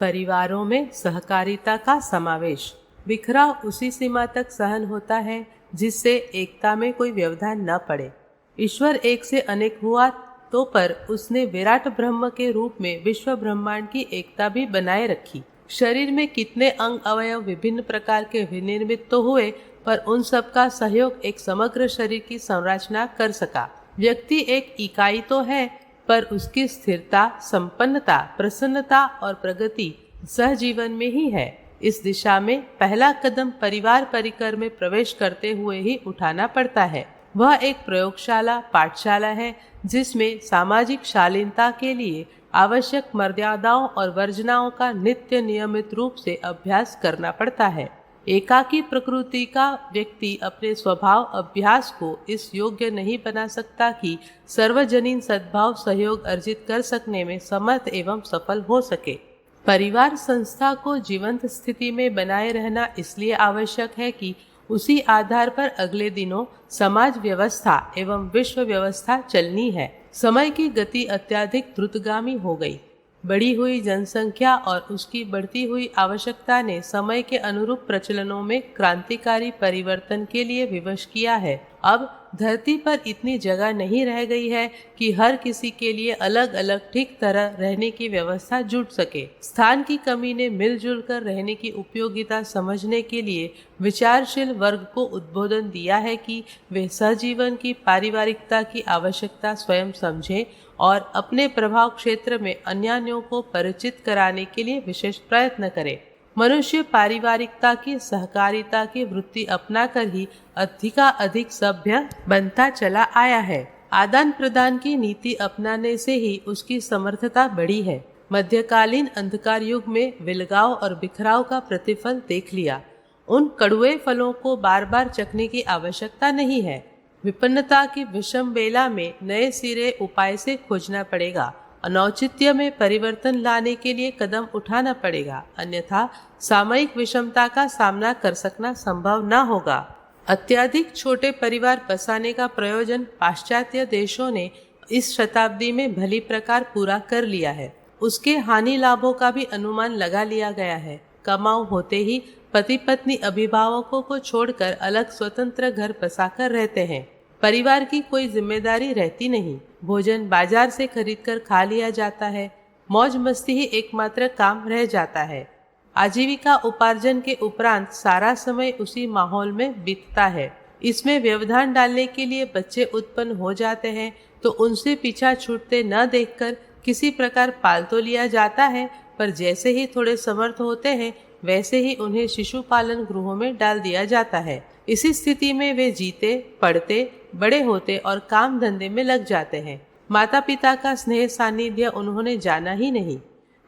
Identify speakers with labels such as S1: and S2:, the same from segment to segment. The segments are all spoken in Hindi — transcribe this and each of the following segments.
S1: परिवारों में सहकारिता का समावेश। बिखराव उसी सीमा तक सहन होता है जिससे एकता में कोई व्यवधान न पड़े। ईश्वर एक से अनेक हुआ तो पर उसने विराट ब्रह्म के रूप में विश्व ब्रह्मांड की एकता भी बनाए रखी। शरीर में कितने अंग अवयव विभिन्न प्रकार के विनिर्मित तो हुए, पर उन सब का सहयोग एक समग्र शरीर की संरचना कर सका। व्यक्ति एक इकाई तो है, पर उसकी स्थिरता, संपन्नता, प्रसन्नता और प्रगति सहजीवन में ही है। इस दिशा में पहला कदम परिवार परिकर में प्रवेश करते हुए ही उठाना पड़ता है। वह एक प्रयोगशाला, पाठशाला है जिसमें सामाजिक शालीनता के लिए आवश्यक मर्यादाओं और वर्जनाओं का नित्य नियमित रूप से अभ्यास करना पड़ता है। एकाकी प्रकृति का व्यक्ति अपने स्वभाव अभ्यास को इस योग्य नहीं बना सकता कि सर्वजनीन सद्भाव सहयोग अर्जित कर सकने में समर्थ एवं सफल हो सके। परिवार संस्था को जीवंत स्थिति में बनाए रहना इसलिए आवश्यक है कि उसी आधार पर अगले दिनों समाज व्यवस्था एवं विश्व व्यवस्था चलनी है। समय की गति अत्यधिक द्रुतगामी हो गई। बढ़ी हुई जनसंख्या और उसकी बढ़ती हुई आवश्यकता ने समय के अनुरूप प्रचलनों में क्रांतिकारी परिवर्तन के लिए विवश किया है। अब धरती पर इतनी जगह नहीं रह गई है कि हर किसी के लिए अलग अलग ठीक तरह रहने की व्यवस्था जुट सके। स्थान की कमी ने मिलजुल कर रहने की उपयोगिता समझने के लिए विचारशील वर्ग को उद्बोधन दिया है कि वे सहजीवन की पारिवारिकता की आवश्यकता स्वयं समझें और अपने प्रभाव क्षेत्र में अन्यों को परिचित कराने के लिए विशेष प्रयत्न करें। मनुष्य पारिवारिकता की, सहकारिता की वृत्ति अपनाकर ही अधिक सभ्य बनता चला आया है। आदान प्रदान की नीति अपनाने से ही उसकी समर्थता बढ़ी है। मध्यकालीन अंधकार युग में विलगाव और बिखराव का प्रतिफल देख लिया। उन कड़ुए फलों को बार बार चखने की आवश्यकता नहीं है। विपन्नता की विषम बेला में नए सिरे उपाय से खोजना पड़ेगा। अनौचित्य में परिवर्तन लाने के लिए कदम उठाना पड़ेगा, अन्यथा सामयिक विषमता का सामना कर सकना संभव न होगा। अत्यधिक छोटे परिवार बसाने का प्रयोजन पाश्चात्य देशों ने इस शताब्दी में भली प्रकार पूरा कर लिया है। उसके हानि लाभों का भी अनुमान लगा लिया गया है। कमाऊ होते ही पति पत्नी अभिभावकों को छोड़कर अलग स्वतंत्र घर बसाकर रहते हैं। परिवार की कोई जिम्मेदारी रहती नहीं। भोजन बाजार से खरीदकर खा लिया जाता है। मौज मस्ती ही एकमात्र काम रह जाता है। आजीविका उपार्जन के उपरांत सारा समय उसी माहौल में बीतता है। इसमें व्यवधान डालने के लिए बच्चे उत्पन्न हो जाते हैं तो उनसे पीछा छूटते न देखकर किसी प्रकार पाल तो लिया जाता है, पर जैसे ही थोड़े समर्थ होते हैं वैसे ही उन्हें शिशु पालन गृहों में डाल दिया जाता है। इसी स्थिति में वे जीते, पढ़ते, बड़े होते और काम धंधे में लग जाते हैं। माता पिता का स्नेह सानिध्य उन्होंने जाना ही नहीं।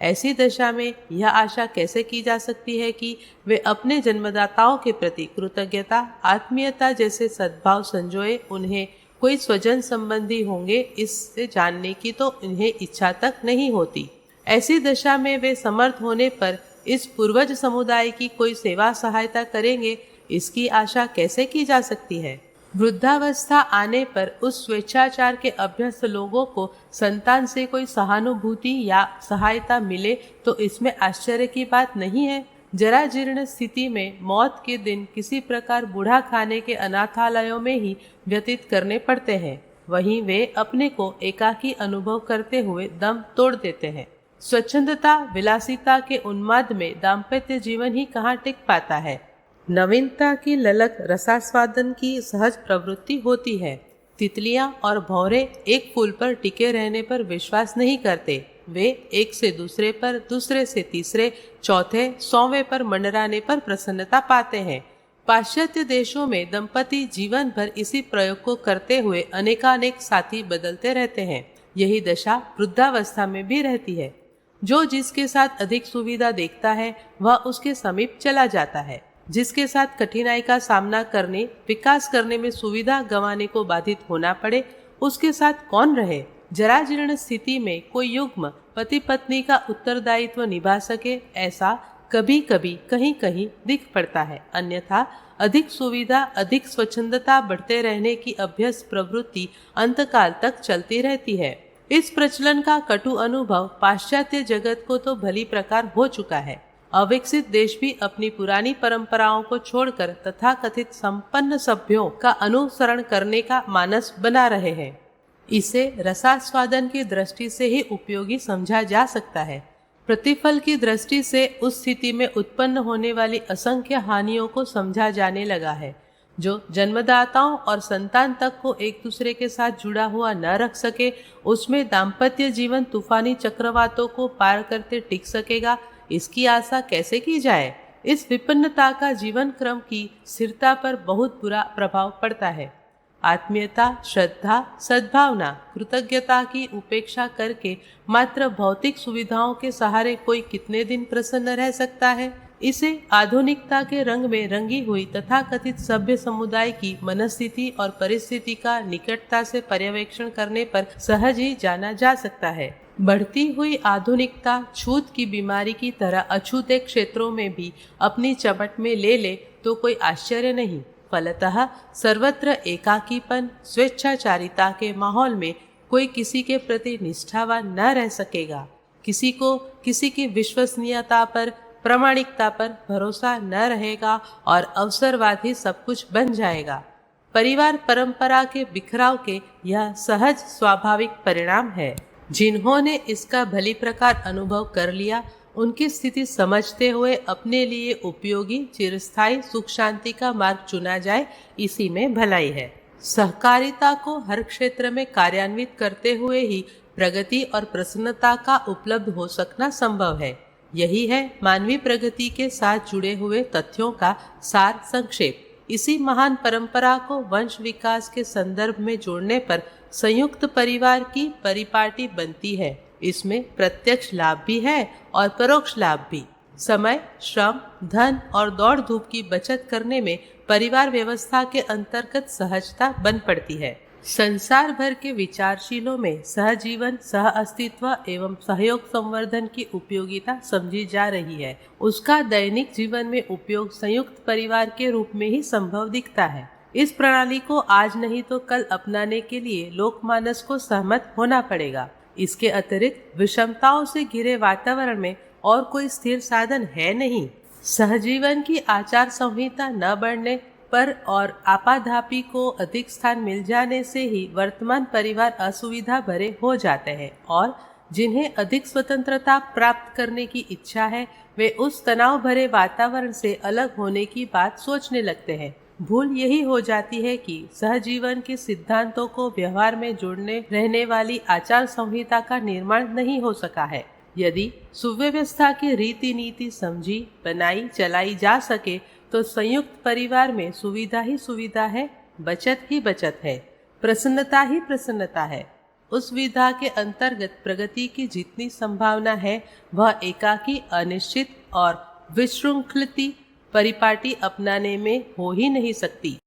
S1: ऐसी दशा में यह आशा कैसे की जा सकती है कि वे अपने जन्मदाताओं के प्रति कृतज्ञता, आत्मीयता जैसे सद्भाव संजोए उन्हें कोई स्वजन संबंधी होंगे, इससे जानने की तो इन्हें इच्छा तक नहीं होती। ऐसी दशा में वे समर्थ होने पर इस पूर्वज समुदाय की कोई सेवा सहायता करेंगे, इसकी आशा कैसे की जा सकती है। वृद्धावस्था आने पर उस स्वेच्छाचार के अभ्यस्त लोगों को संतान से कोई सहानुभूति या सहायता मिले तो इसमें आश्चर्य की बात नहीं है। जरा जीर्ण स्थिति में मौत के दिन किसी प्रकार बूढ़ा खाने के अनाथालयों में ही व्यतीत करने पड़ते हैं। वहीं वे अपने को एकाकी अनुभव करते हुए दम तोड़ देते हैं। स्वच्छंदता, विलासिता के उन्माद में दाम्पत्य जीवन ही कहाँ टिक पाता है। नवीनता की ललक, रसास्वादन की सहज प्रवृत्ति होती है। तितलियां और भौरे एक फूल पर टिके रहने पर विश्वास नहीं करते। वे एक से दूसरे पर, दूसरे से तीसरे, चौथे, 100वें पर मंडराने पर प्रसन्नता पाते हैं। पाश्चात्य देशों में दंपति जीवन भर इसी प्रयोग को करते हुए अनेकानेक साथी बदलते रहते हैं। यही दशा वृद्धावस्था में भी रहती है। जो जिसके साथ अधिक सुविधा देखता है वह उसके समीप चला जाता है। जिसके साथ कठिनाई का सामना करने, विकास करने में सुविधा गंवाने को बाधित होना पड़े, उसके साथ कौन रहे। जरा जीर्ण स्थिति में कोई युग्म पति पत्नी का उत्तरदायित्व निभा सके, ऐसा कभी कभी कहीं कहीं दिख पड़ता है। अन्यथा अधिक सुविधा, अधिक स्वच्छंदता बढ़ते रहने की अभ्यस्त प्रवृत्ति अंतकाल तक चलती रहती है। इस प्रचलन का कटु अनुभव पाश्चात्य जगत को तो भली प्रकार हो चुका है। अविकसित देश भी अपनी पुरानी परंपराओं को छोड़कर तथाकथित संपन्न सभ्यों का अनुसरण करने का मानस बना रहे हैं। इसे रसास्वादन की दृष्टि से ही उपयोगी समझा जा सकता है। प्रतिफल की दृष्टि से उस स्थिति में उत्पन्न होने वाली असंख्य हानियों को समझा जाने लगा है। जो जन्मदाताओं और संतान तक को एक दूसरे के साथ जुड़ा हुआ न रख सके, उसमें दाम्पत्य जीवन तूफानी चक्रवातों को पार करते टिक सकेगा, इसकी आशा कैसे की जाए। इस विपन्नता का जीवन क्रम की स्थिरता पर बहुत बुरा प्रभाव पड़ता है। आत्मीयता, श्रद्धा, सद्भावना, कृतज्ञता की उपेक्षा करके मात्र भौतिक सुविधाओं के सहारे कोई कितने दिन प्रसन्न रह सकता है। इसे आधुनिकता के रंग में रंगी हुई तथाकथित सभ्य समुदाय की मनस्थिति और परिस्थिति का निकटता से पर्यवेक्षण करने पर सहज ही जाना जा सकता है। बढ़ती हुई आधुनिकता छूत की बीमारी की तरह अछूते क्षेत्रों में भी अपनी चपट में ले ले तो कोई आश्चर्य नहीं। फलतः सर्वत्र एकाकीपन, स्वेच्छाचारिता के माहौल में कोई किसी के प्रति निष्ठावान न रह सकेगा। किसी को किसी की विश्वसनीयता पर, प्रामाणिकता पर भरोसा न रहेगा और अवसरवाद ही सब कुछ बन जाएगा। परिवार परंपरा के बिखराव के यह सहज स्वाभाविक परिणाम है। जिन्होंने इसका भली प्रकार अनुभव कर लिया, उनकी स्थिति समझते हुए अपने लिए उपयोगी चिरस्थायी सुख शांति का मार्ग चुना जाए, इसी में भलाई है। सहकारिता को हर क्षेत्र में कार्यान्वित करते हुए ही प्रगति और प्रसन्नता का उपलब्ध हो सकना संभव है। यही है मानवीय प्रगति के साथ जुड़े हुए तथ्यों का सार संक्षेप। इसी महान परंपरा को वंश विकास के संदर्भ में जोड़ने पर संयुक्त परिवार की परिपाटी बनती है। इसमें प्रत्यक्ष लाभ भी है और परोक्ष लाभ भी। समय, श्रम, धन और दौड़ धूप की बचत करने में परिवार व्यवस्था के अंतर्गत सहजता बन पड़ती है। संसार भर के विचारशीलों में सहजीवन, सह अस्तित्व एवं सहयोग संवर्धन की उपयोगिता समझी जा रही है। उसका दैनिक जीवन में उपयोग संयुक्त परिवार के रूप में ही संभव दिखता है। इस प्रणाली को आज नहीं तो कल अपनाने के लिए लोकमानस को सहमत होना पड़ेगा। इसके अतिरिक्त विषमताओं से घिरे वातावरण में और कोई स्थिर साधन है नहीं। सहजीवन की आचार संहिता न बढ़ने पर और आपाधापी को अधिक स्थान मिल जाने से ही वर्तमान परिवार असुविधा भरे हो जाते हैं और जिन्हें अधिक स्वतंत्रता प्राप्त करने की इच्छा है, वे उस तनाव भरे वातावरण से अलग होने की बात सोचने लगते हैं। भूल यही हो जाती है कि सहजीवन के सिद्धांतों को व्यवहार में जोड़ने रहने वाली आचार संहिता का निर्माण नहीं हो सका है। यदि सुव्यवस्था की रीति नीति समझी, बनाई, चलाई जा सके तो संयुक्त परिवार में सुविधा ही सुविधा है, बचत ही बचत है, प्रसन्नता ही प्रसन्नता है। उस विधा के अंतर्गत प्रगति की जितनी संभावना है, वह एकाकी, अनिश्चित और विशृंखलित परिपाटी अपनाने में हो ही नहीं सकती।